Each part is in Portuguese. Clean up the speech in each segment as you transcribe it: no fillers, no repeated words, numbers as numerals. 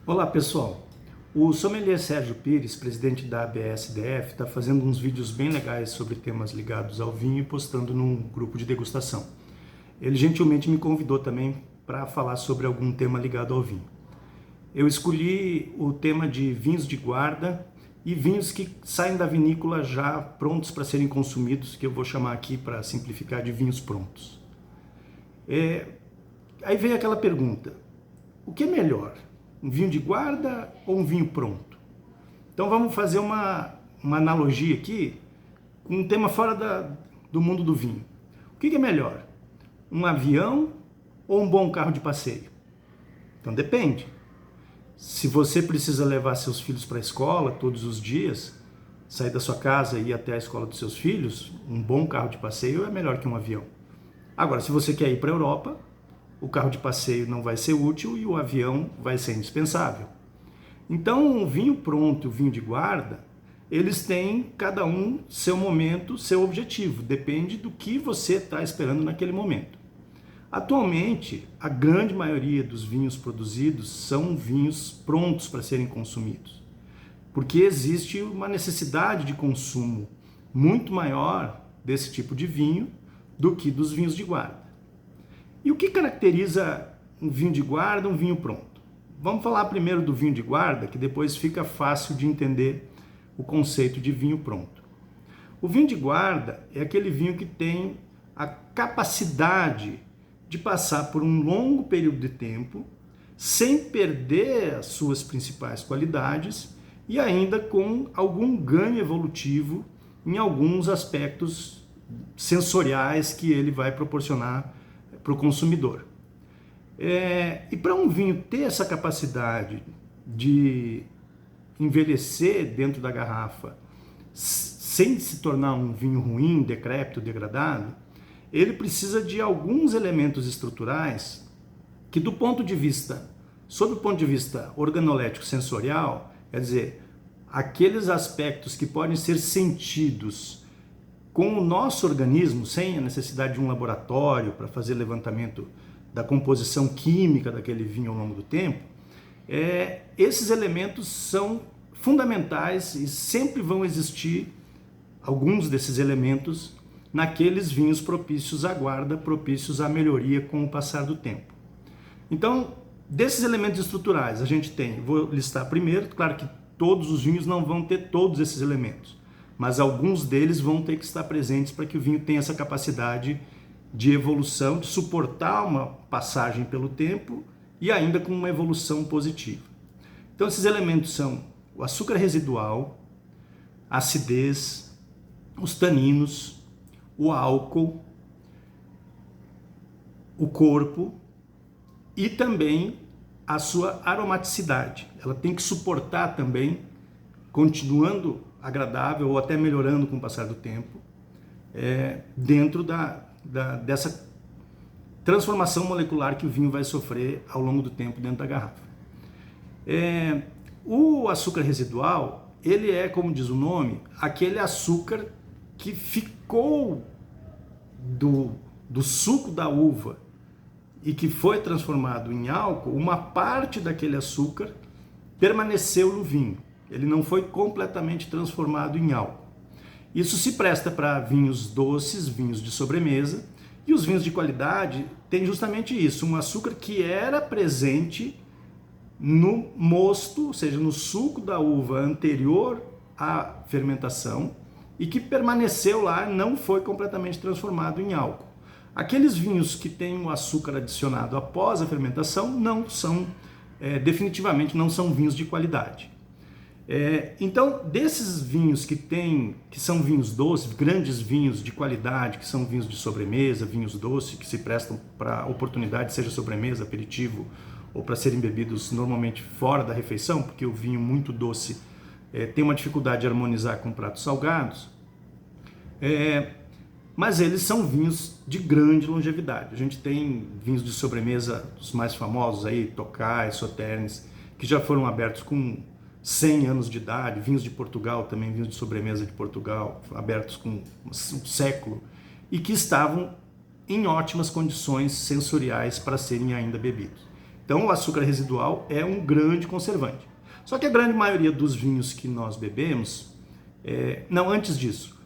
Olá pessoal, o sommelier Sérgio Pires, presidente da ABS-DF, está fazendo uns vídeos bem legais sobre temas ligados ao vinho e postando num grupo de degustação. Ele gentilmente me convidou também para falar sobre algum tema ligado ao vinho. Eu escolhi o tema de vinhos de guarda e vinhos que saem da vinícola já prontos para serem consumidos, que eu vou chamar aqui, para simplificar, de vinhos prontos. Aí vem aquela pergunta, o que é melhor? Um vinho de guarda ou um vinho pronto? Então vamos fazer uma analogia aqui com um tema fora do mundo do vinho. O que é melhor? Um avião ou um bom carro de passeio? Então depende. Se você precisa levar seus filhos para a escola todos os dias, sair da sua casa e ir até a escola dos seus filhos, um bom carro de passeio é melhor que um avião. Agora, se você quer ir para a Europa, o carro de passeio não vai ser útil e o avião vai ser indispensável. Então, o vinho pronto e o vinho de guarda, eles têm cada um seu momento, seu objetivo. Depende do que você está esperando naquele momento. Atualmente, a grande maioria dos vinhos produzidos são vinhos prontos para serem consumidos, porque existe uma necessidade de consumo muito maior desse tipo de vinho do que dos vinhos de guarda. E o que caracteriza um vinho de guarda, um vinho pronto? Vamos falar primeiro do vinho de guarda, que depois fica fácil de entender o conceito de vinho pronto. O vinho de guarda é aquele vinho que tem a capacidade de passar por um longo período de tempo, sem perder as suas principais qualidades e ainda com algum ganho evolutivo em alguns aspectos sensoriais que ele vai proporcionar para o consumidor. E para um vinho ter essa capacidade de envelhecer dentro da garrafa sem se tornar um vinho ruim, decrépito, degradado, ele precisa de alguns elementos estruturais que, sob o ponto de vista organolético sensorial, quer dizer, aqueles aspectos que podem ser sentidos com o nosso organismo, sem a necessidade de um laboratório para fazer levantamento da composição química daquele vinho ao longo do tempo, esses elementos são fundamentais e sempre vão existir alguns desses elementos naqueles vinhos propícios à guarda, propícios à melhoria com o passar do tempo. Então, desses elementos estruturais, a gente tem, vou listar primeiro, claro que todos os vinhos não vão ter todos esses elementos, mas alguns deles vão ter que estar presentes para que o vinho tenha essa capacidade de evolução, de suportar uma passagem pelo tempo e ainda com uma evolução positiva. Então esses elementos são o açúcar residual, a acidez, os taninos, o álcool, o corpo e também a sua aromaticidade. Ela tem que suportar também, continuando agradável ou até melhorando com o passar do tempo, dentro dessa transformação molecular que o vinho vai sofrer ao longo do tempo dentro da garrafa. O açúcar residual, ele é, como diz o nome, aquele açúcar que ficou do suco da uva e que foi transformado em álcool, uma parte daquele açúcar permaneceu no vinho. Ele não foi completamente transformado em álcool. Isso se presta para vinhos doces, vinhos de sobremesa, e os vinhos de qualidade têm justamente isso, um açúcar que era presente no mosto, ou seja, no suco da uva anterior à fermentação, e que permaneceu lá, não foi completamente transformado em álcool. Aqueles vinhos que têm o açúcar adicionado após a fermentação não são, definitivamente não são vinhos de qualidade. Então, desses vinhos que são vinhos doces, grandes vinhos de qualidade, que são vinhos de sobremesa, vinhos doces, que se prestam para oportunidade, seja sobremesa, aperitivo, ou para serem bebidos normalmente fora da refeição, porque o vinho muito doce tem uma dificuldade de harmonizar com pratos salgados, mas eles são vinhos de grande longevidade. A gente tem vinhos de sobremesa, os mais famosos aí, Tokai, Sauternes, que já foram abertos com 100 anos de idade, vinhos de Portugal também, vinhos de sobremesa de Portugal, abertos com um século, e que estavam em ótimas condições sensoriais para serem ainda bebidos. Então o açúcar residual é um grande conservante. Só que a grande maioria dos vinhos que nós bebemos, não, antes disso,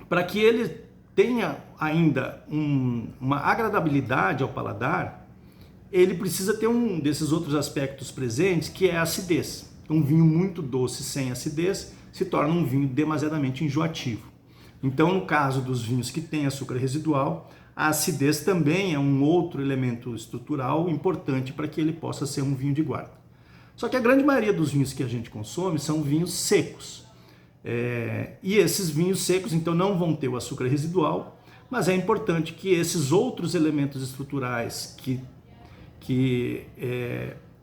para que ele tenha ainda uma agradabilidade ao paladar, ele precisa ter um desses outros aspectos presentes, que é a acidez. Um vinho muito doce sem acidez se torna um vinho demasiadamente enjoativo. Então, no caso dos vinhos que têm açúcar residual, a acidez também é um outro elemento estrutural importante para que ele possa ser um vinho de guarda. Só que a grande maioria dos vinhos que a gente consome são vinhos secos. E esses vinhos secos, então, não vão ter o açúcar residual, mas é importante que esses outros elementos estruturais que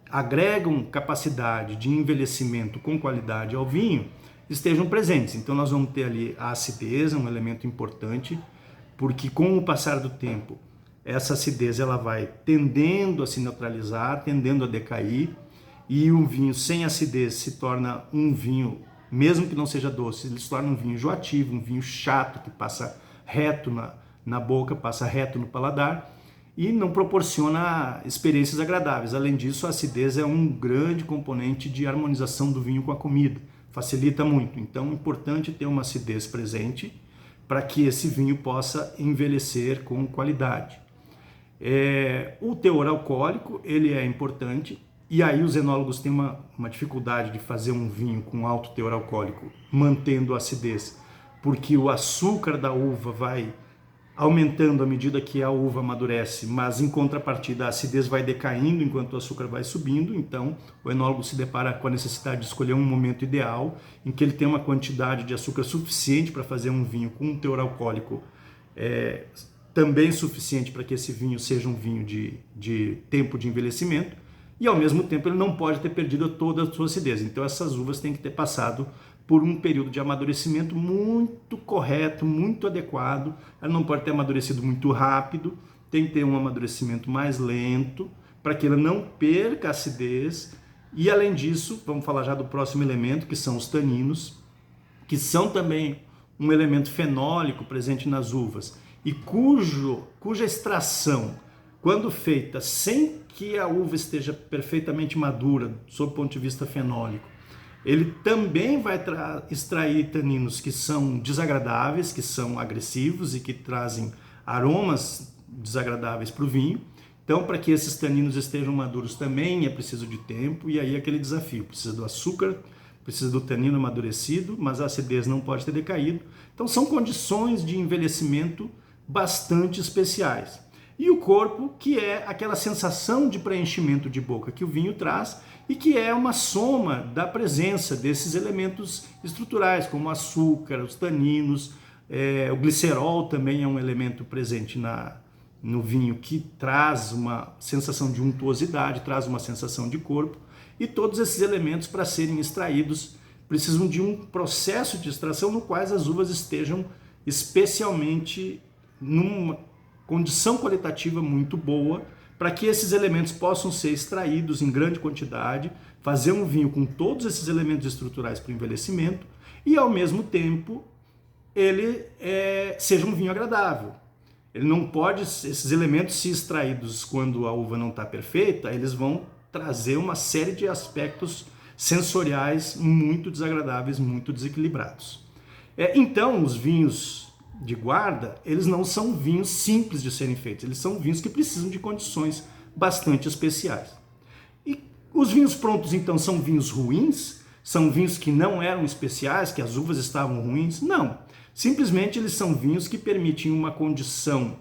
agregam capacidade de envelhecimento com qualidade ao vinho estejam presentes. Então nós vamos ter ali a acidez, um elemento importante, porque com o passar do tempo, essa acidez ela vai tendendo a se neutralizar, tendendo a decair, e um vinho sem acidez se torna um vinho, mesmo que não seja doce, ele se torna um vinho enjoativo, um vinho chato, que passa reto na boca, passa reto no paladar, e não proporciona experiências agradáveis. Além disso, a acidez é um grande componente de harmonização do vinho com a comida, facilita muito. Então é importante ter uma acidez presente para que esse vinho possa envelhecer com qualidade. O teor alcoólico, ele é importante, e aí os enólogos têm uma dificuldade de fazer um vinho com alto teor alcoólico, mantendo a acidez, porque o açúcar da uva vai aumentando à medida que a uva amadurece, mas em contrapartida a acidez vai decaindo enquanto o açúcar vai subindo. Então o enólogo se depara com a necessidade de escolher um momento ideal em que ele tem uma quantidade de açúcar suficiente para fazer um vinho com um teor alcoólico também suficiente para que esse vinho seja um vinho de tempo de envelhecimento, e ao mesmo tempo ele não pode ter perdido toda a sua acidez. Então essas uvas têm que ter passado por um período de amadurecimento muito correto, muito adequado. Ela não pode ter amadurecido muito rápido, tem que ter um amadurecimento mais lento, para que ela não perca a acidez. E além disso, vamos falar já do próximo elemento, que são os taninos, que são também um elemento fenólico presente nas uvas, e cuja extração, quando feita sem que a uva esteja perfeitamente madura, sob o ponto de vista fenólico, ele também vai extrair taninos que são desagradáveis, que são agressivos e que trazem aromas desagradáveis para o vinho. Então, para que esses taninos estejam maduros também é preciso de tempo, e aí é aquele desafio, precisa do açúcar, precisa do tanino amadurecido, mas a acidez não pode ter decaído. Então são condições de envelhecimento bastante especiais. E o corpo, que é aquela sensação de preenchimento de boca que o vinho traz, e que é uma soma da presença desses elementos estruturais, como o açúcar, os taninos, o glicerol também é um elemento presente no vinho que traz uma sensação de untuosidade, traz uma sensação de corpo, e todos esses elementos, para serem extraídos, precisam de um processo de extração no qual as uvas estejam especialmente numa condição qualitativa muito boa, para que esses elementos possam ser extraídos em grande quantidade, fazer um vinho com todos esses elementos estruturais para o envelhecimento, e ao mesmo tempo ele seja um vinho agradável. Ele não pode, esses elementos se extraídos quando a uva não está perfeita, eles vão trazer uma série de aspectos sensoriais muito desagradáveis, muito desequilibrados. Então os vinhos de guarda, eles não são vinhos simples de serem feitos, eles são vinhos que precisam de condições bastante especiais. E os vinhos prontos, então, são vinhos ruins? São vinhos que não eram especiais, que as uvas estavam ruins? Não. Simplesmente eles são vinhos que permitem uma condição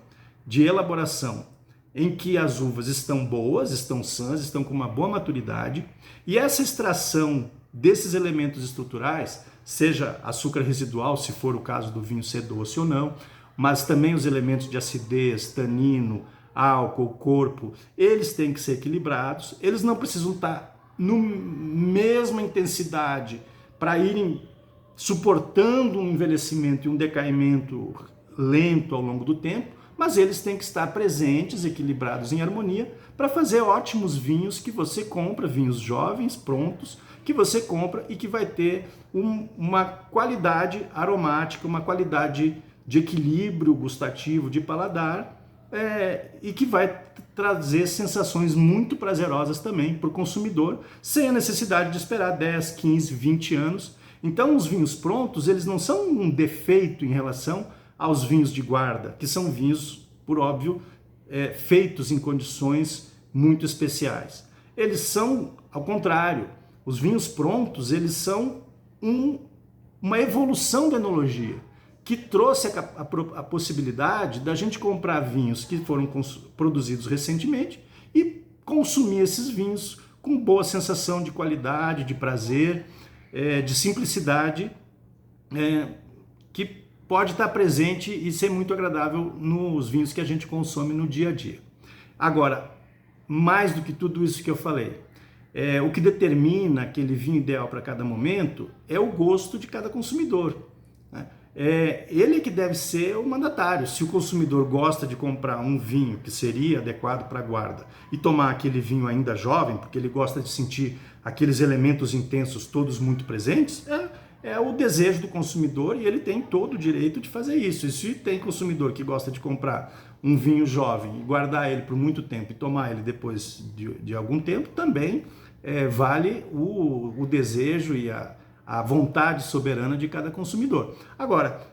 de elaboração em que as uvas estão boas, estão sãs, estão com uma boa maturidade, e essa extração desses elementos estruturais, seja açúcar residual, se for o caso do vinho ser doce ou não, mas também os elementos de acidez, tanino, álcool, corpo, eles têm que ser equilibrados, eles não precisam estar na mesma intensidade para irem suportando um envelhecimento e um decaimento lento ao longo do tempo, mas eles têm que estar presentes, equilibrados em harmonia, para fazer ótimos vinhos que você compra, vinhos jovens, prontos, que você compra e que vai ter uma qualidade aromática, uma qualidade de equilíbrio gustativo, de paladar, e que vai trazer sensações muito prazerosas também para o consumidor, sem a necessidade de esperar 10, 15, 20 anos. Então os vinhos prontos, eles não são um defeito em relação aos vinhos de guarda, que são vinhos, por óbvio, feitos em condições muito especiais. Eles são, ao contrário, os vinhos prontos, eles são uma evolução da enologia, que trouxe a possibilidade da gente comprar vinhos que foram produzidos recentemente e consumir esses vinhos com boa sensação de qualidade, de prazer, de simplicidade, que pode estar presente e ser muito agradável nos vinhos que a gente consome no dia a dia. Agora, mais do que tudo isso que eu falei, o que determina aquele vinho ideal para cada momento é o gosto de cada consumidor, né? Ele que deve ser o mandatário. Se o consumidor gosta de comprar um vinho que seria adequado para a guarda e tomar aquele vinho ainda jovem, porque ele gosta de sentir aqueles elementos intensos todos muito presentes, é o desejo do consumidor e ele tem todo o direito de fazer isso. E se tem consumidor que gosta de comprar um vinho jovem e guardar ele por muito tempo e tomar ele depois de algum tempo, também vale o desejo e a vontade soberana de cada consumidor. Agora,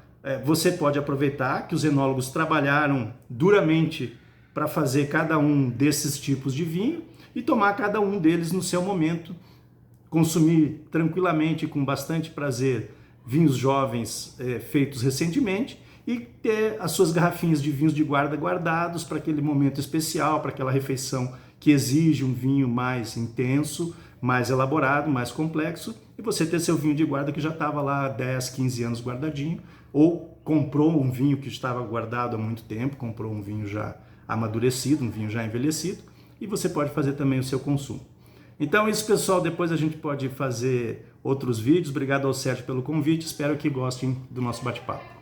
você pode aproveitar que os enólogos trabalharam duramente para fazer cada um desses tipos de vinho e tomar cada um deles no seu momento, consumir tranquilamente, com bastante prazer, vinhos jovens feitos recentemente e ter as suas garrafinhas de vinhos de guarda guardados para aquele momento especial, para aquela refeição que exige um vinho mais intenso, mais elaborado, mais complexo, e você ter seu vinho de guarda que já estava lá 10, 15 anos guardadinho, ou comprou um vinho que estava guardado há muito tempo, comprou um vinho já amadurecido, um vinho já envelhecido, e você pode fazer também o seu consumo. Então isso, pessoal, depois a gente pode fazer outros vídeos. Obrigado ao Sérgio pelo convite, espero que gostem do nosso bate-papo.